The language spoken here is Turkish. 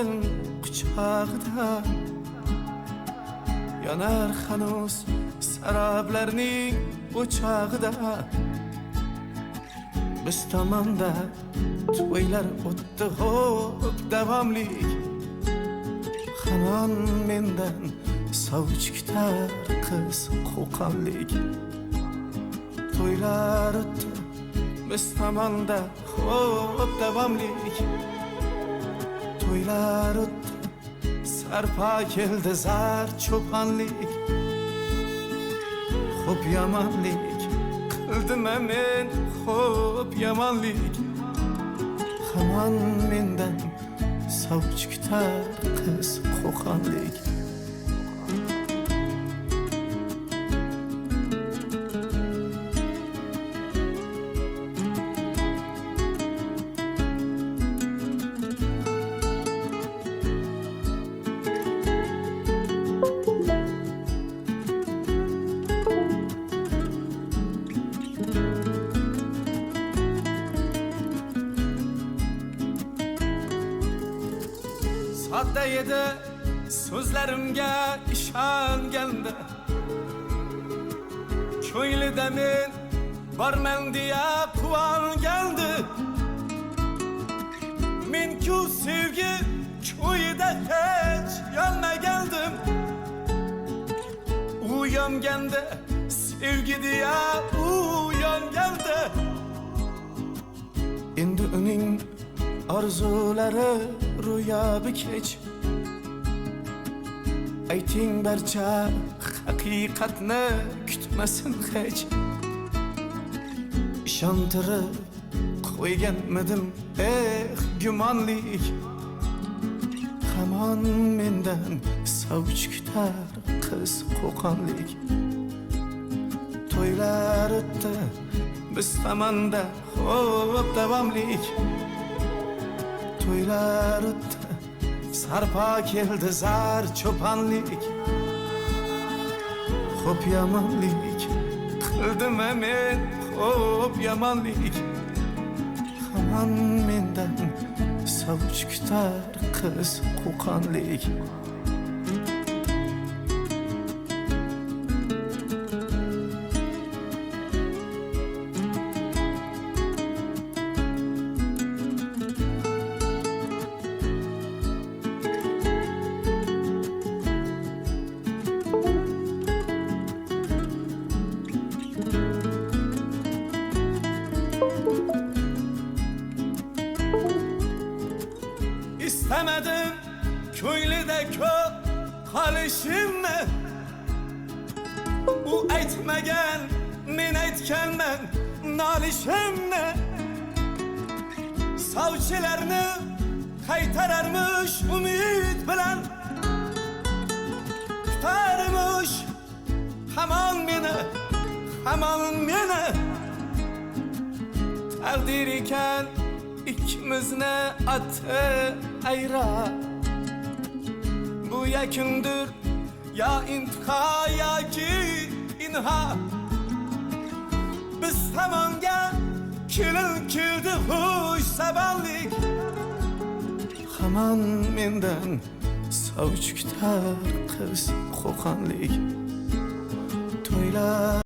sevgilim quchog'ida yonar hanuz saroblarning o'chog'ida. Biz tomonda to'ylar o'tdi xo'p davomlik, hamon mendan sovuch kutar qiz qo'qonlik. To'ylar o'tdi biz tomonda xo'p davomlik, to'ylar o'tdi sarpo keldi zar cho'ponlik. Xo'p yomonlik qildim men, xo'p yomonlik, hamon mendan sovuch kutar qiz qo'qonlik. Sodda edi so'zlarimga ishonganda, ko'nglida men borman deya quvongandi. Men-ku sevgi ko'yida hech yonmagandim. U yonganda sevgi deya u yongandi. Endi uning orzulari ro'yobi kech. Ayting barcha haqiqatni kutmasin hech. Ishontirib qo'yganmidim gumonlik, hamon mendan sovuch kutar qiz qo'qonlik. To'ylar o'tdi biz tomonda xo'p davomlik, to'ylar o'tdi sarpo keldi zar cho'ponlik. Xo'p yomonlik qildim men, xo'p yomonlik, hamon mendan sovuch kutar qiz qo'qonlik. İstemedim ko'nglida ko'p qolishimni, u aytmagan men aytganman nolishimni. Sovchilarni qaytararmish umid bilan, kutarmish hamon meni, hamon meni. Taqdir ekan ikkimizni ati ayra. Bu yakundir ya intiho yoki inha. Biz tomonga kelin keldi xush sabonlik, hamon mendan sovuch kutar qiz qo'qonlik. To'ylar